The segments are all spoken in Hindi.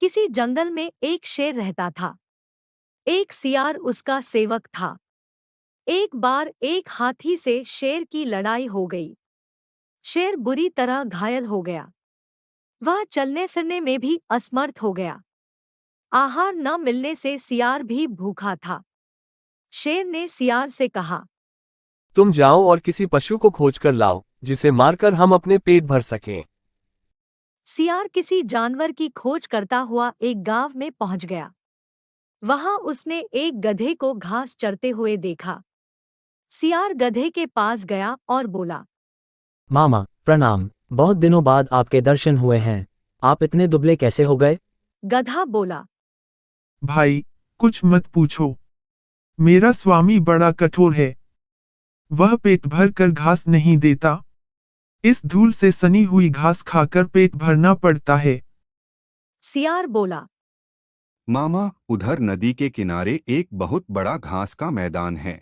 किसी जंगल में एक शेर रहता था। एक सियार उसका सेवक था। एक बार एक हाथी से शेर की लड़ाई हो गई। शेर बुरी तरह घायल हो गया। वह चलने फिरने में भी असमर्थ हो गया। आहार न मिलने से सियार भी भूखा था। शेर ने सियार से कहा, तुम जाओ और किसी पशु को खोज कर लाओ जिसे मारकर हम अपने पेट भर सकें। सियार किसी जानवर की खोज करता हुआ एक गांव में पहुंच गया। वहां उसने एक गधे को घास चरते हुए देखा। सियार गधे के पास गया और बोला, मामा प्रणाम। बहुत दिनों बाद आपके दर्शन हुए हैं। आप इतने दुबले कैसे हो गए? गधा बोला, भाई, कुछ मत पूछो। मेरा स्वामी बड़ा कठोर है। वह पेट भर कर घास नहीं देता। इस धूल से सनी हुई घास खाकर पेट भरना पड़ता है। सियार बोला, मामा, उधर नदी के किनारे एक बहुत बड़ा घास का मैदान है।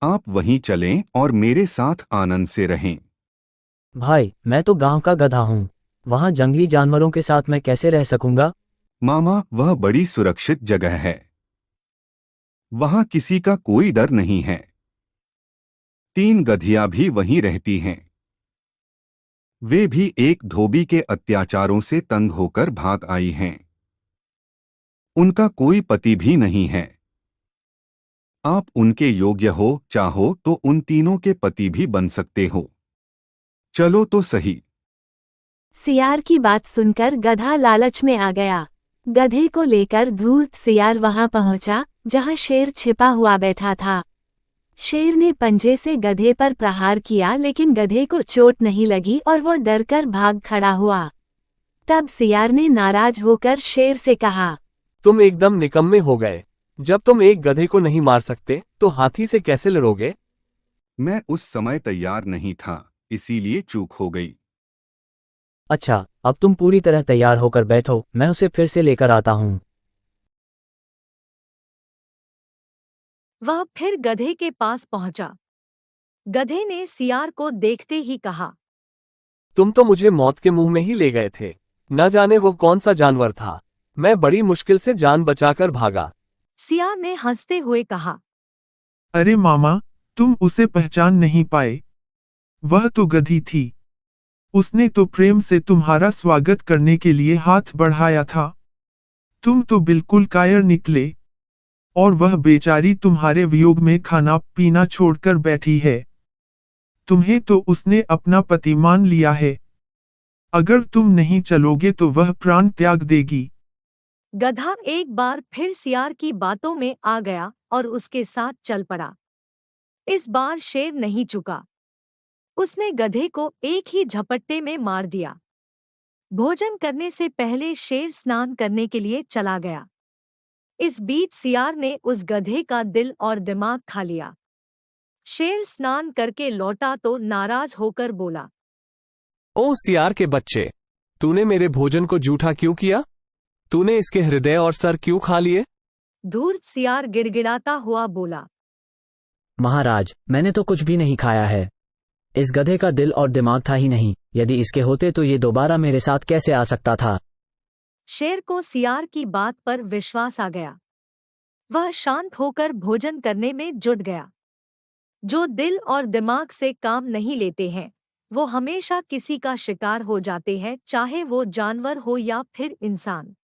आप वहीं चलें और मेरे साथ आनंद से रहें। भाई, मैं तो गांव का गधा हूँ। वहाँ जंगली जानवरों के साथ मैं कैसे रह सकूंगा? मामा, वह बड़ी सुरक्षित जगह है। वहां किसी का कोई डर नहीं है। 3 गधियां भी वहीं रहती हैं। वे भी एक धोबी के अत्याचारों से तंग होकर भाग आई हैं। उनका कोई पति भी नहीं है। आप उनके योग्य हो, चाहो तो उन तीनों के पति भी बन सकते हो। चलो तो सही। सियार की बात सुनकर गधा लालच में आ गया। गधे को लेकर धूर्त सियार वहां पहुंचा जहां शेर छिपा हुआ बैठा था। शेर ने पंजे से गधे पर प्रहार किया लेकिन गधे को चोट नहीं लगी और वो डरकर भाग खड़ा हुआ। तब सियार ने नाराज होकर शेर से कहा, तुम एकदम निकम्मे हो गए। जब तुम एक गधे को नहीं मार सकते तो हाथी से कैसे लड़ोगे? मैं उस समय तैयार नहीं था, इसीलिए चूक हो गई। अच्छा, अब तुम पूरी तरह तैयार होकर बैठो, मैं उसे फिर से लेकर आता हूँ। वह फिर गधे के पास पहुंचा। गधे ने सियार को देखते ही कहा, तुम तो मुझे मौत के मुंह में ही ले गए थे। न जाने वो कौन सा जानवर था। मैं बड़ी मुश्किल से जान बचाकर भागा। सियार ने हंसते हुए कहा, अरे मामा, तुम उसे पहचान नहीं पाए। वह तो गधी थी। उसने तो प्रेम से तुम्हारा स्वागत करने के लिए हाथ बढ़ाया था। तुम तो बिल्कुल कायर निकले। और वह बेचारी तुम्हारे वियोग में खाना पीना छोड़कर बैठी है। तुम्हें तो उसने अपना पति मान लिया है। अगर तुम नहीं चलोगे तो वह प्राण त्याग देगी। गधा एक बार फिर सियार की बातों में आ गया और उसके साथ चल पड़ा। इस बार शेर नहीं चुका। उसने गधे को एक ही झपट्टे में मार दिया। भोजन करने से पहले शेर स्नान करने के लिए चला गया। इस बीच सियार ने उस गधे का दिल और दिमाग खा लिया। शेर स्नान करके लौटा तो नाराज होकर बोला, ओ सियार के बच्चे, तूने मेरे भोजन को जूठा क्यों किया? तूने इसके हृदय और सर क्यों खा लिए? धूर्त सियार गिड़गिड़ाता हुआ बोला, महाराज, मैंने तो कुछ भी नहीं खाया है। इस गधे का दिल और दिमाग था ही नहीं। यदि इसके होते तो ये दोबारा मेरे साथ कैसे आ सकता था? शेर को सियार की बात पर विश्वास आ गया। वह शांत होकर भोजन करने में जुट गया। जो दिल और दिमाग से काम नहीं लेते हैं, वो हमेशा किसी का शिकार हो जाते हैं, चाहे वो जानवर हो या फिर इंसान।